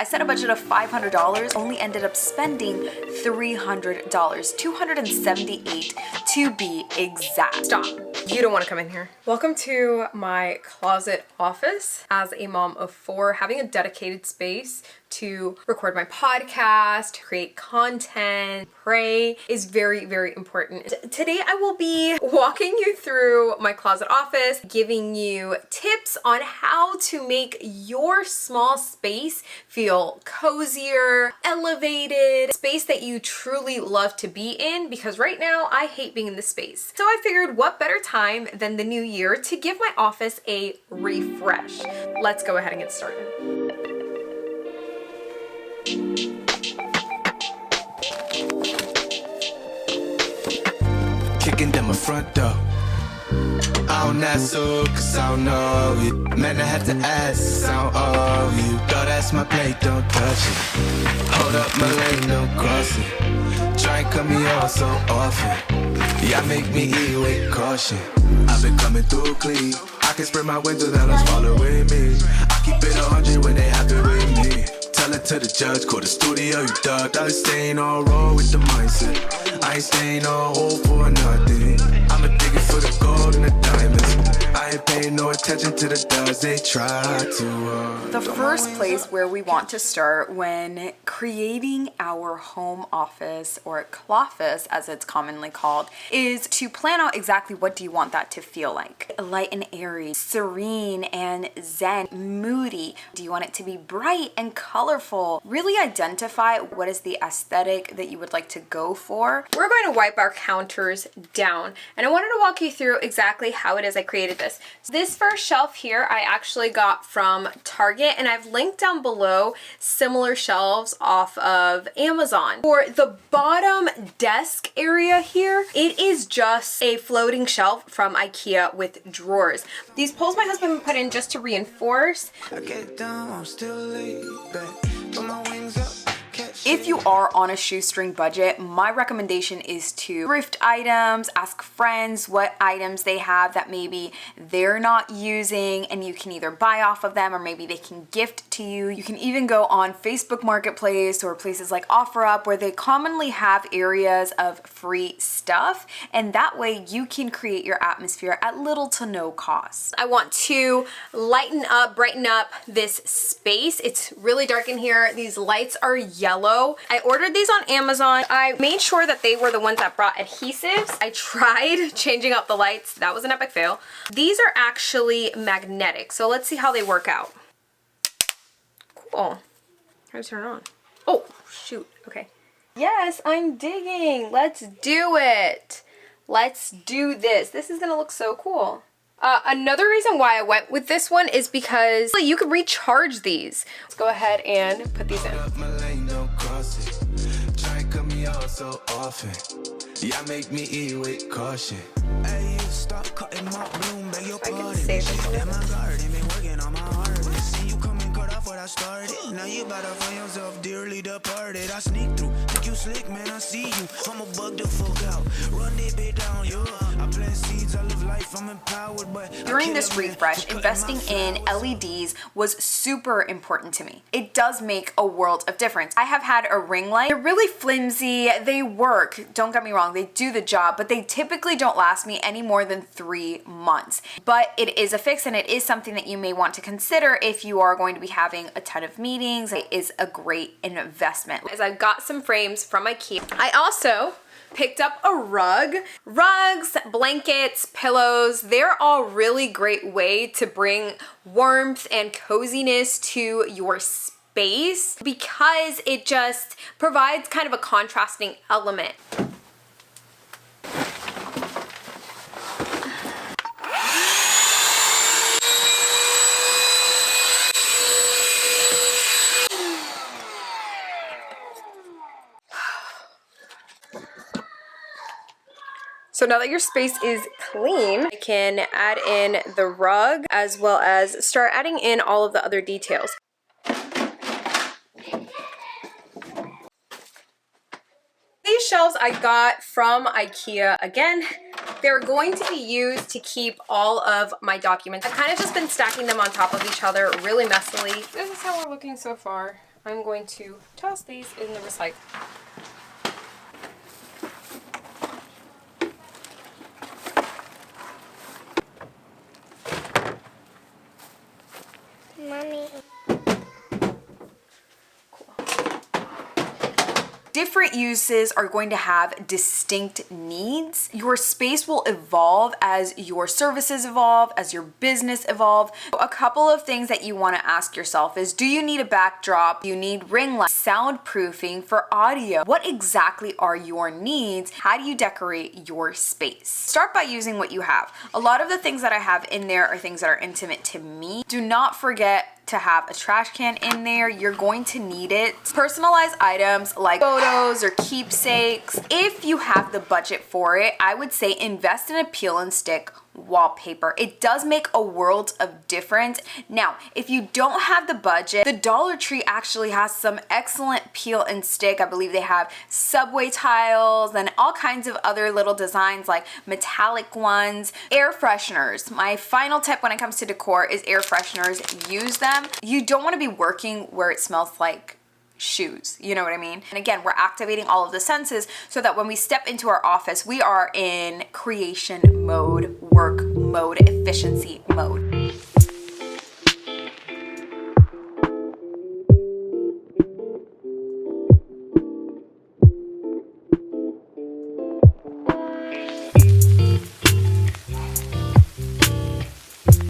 I set a budget of $500, only ended up spending $300, $278 to be exact. Stop. You don't want to come in here. Welcome to my closet office. As a mom of 4, having a dedicated space to record my podcast, create content, pray is very, very important. Today I will be walking you through my closet office, giving you tips on how to make your small space feel cozier, elevated, space that you truly love to be in, because right now I hate being in this space. So I figured what better time than the new year to give my office a refresh. Let's go ahead and get started. Kicking down my front door. I don't ask so, cause I don't know you. Man, I had to ask, I don't owe you. Girl, that's my plate, don't touch it. Hold up my lane, don't cross it. Try and cut me off so often. Yeah, make me eat with caution. I've been coming through clean. I can spread my windows down, let's follow with me. I keep it 100 when they happy with me. Tell it to the judge, call the studio, you dug. I staying all wrong with the mindset. I ain't staying on hold for nothing. I'm digging for the gold and the diamonds. I ain't paying no attention to the dogs they try to. The first place where we want to start when creating our home office, or cloffice as it's commonly called, is to plan out exactly what do you want that to feel like. Light and airy, serene and zen, moody. Do you want it to be bright and colorful? Really identify what is the aesthetic that you would like to go for. We're going to wipe our counters down, and I wanted to walk you through exactly how it is I created this. This first shelf here I actually got from Target, and I've linked down below similar shelves off of Amazon. For the bottom desk area here, it is just a floating shelf from Ikea with drawers. These poles my husband put in just to reinforce. I get down, I'm still laid back. Put my wings up. If you are on a shoestring budget, my recommendation is to thrift items, ask friends what items they have that maybe they're not using and you can either buy off of them or maybe they can gift to you. You can even go on Facebook Marketplace or places like OfferUp where they commonly have areas of free stuff, and that way you can create your atmosphere at little to no cost. I want to lighten up, brighten up this space. It's really dark in here. These lights are yellow. I ordered these on Amazon. I made sure that they were the ones that brought adhesives. I tried changing out the lights. That was an epic fail. These are actually magnetic, so let's see how they work out. Cool. How do I turn it on? Oh, shoot. Okay. Yes, I'm digging. Let's do it. Let's do this. This is gonna look so cool. Another reason why I went with this one is because you can recharge these. Let's go ahead and put these in. So often, yeah, make me eat with caution. Hey, stop cutting my bloom, beg your pardon. Damn, my garden been working on my heart. See you come and cut off what I started. Now you better find yourself dearly departed. I sneak through, think you slick, man, I see you. I'm a bug the fuck out, run that bit down, yo. I plant seeds, I live life, I'm empowered, but during this refresh, investing in LEDs was super important to me. It does make a world of difference. I have had a ring light. They're really flimsy. They work, don't get me wrong, they do the job, but they typically don't last me any more than 3 months. But it is a fix, and it is something that you may want to consider if you are going to be having a ton of meetings. It is a great investment. As I've got some frames from Ikea, I also picked up a rug. Rugs, blankets, pillows, they're all really great way to bring warmth and coziness to your space because it just provides kind of a contrasting element. So now that your space is clean, I can add in the rug as well as start adding in all of the other details. These shelves I got from Ikea. Again, they're going to be used to keep all of my documents. I've kind of just been stacking them on top of each other really messily. This is how we're looking so far. I'm going to toss these in the recycle. Mommy. Different uses are going to have distinct needs. Your space will evolve as your services evolve, as your business evolve. A couple of things that you want to ask yourself is, do you need a backdrop? Do you need ring lights, soundproofing for audio? What exactly are your needs? How do you decorate your space? Start by using what you have. A lot of the things that I have in there are things that are intimate to me. Do not forget to have a trash can in there. You're going to need it. Personalized items like photos or keepsakes. If you have the budget for it, I would say invest in a peel and stick wallpaper. It does make a world of difference. Now, if you don't have the budget, the Dollar Tree actually has some excellent peel and stick. I believe they have subway tiles and all kinds of other little designs like metallic ones. Air fresheners. My final tip when it comes to decor is air fresheners. Use them. You don't want to be working where it smells like shoes, you know what I mean? And again, we're activating all of the senses so that when we step into our office, we are in creation mode, work mode, efficiency mode.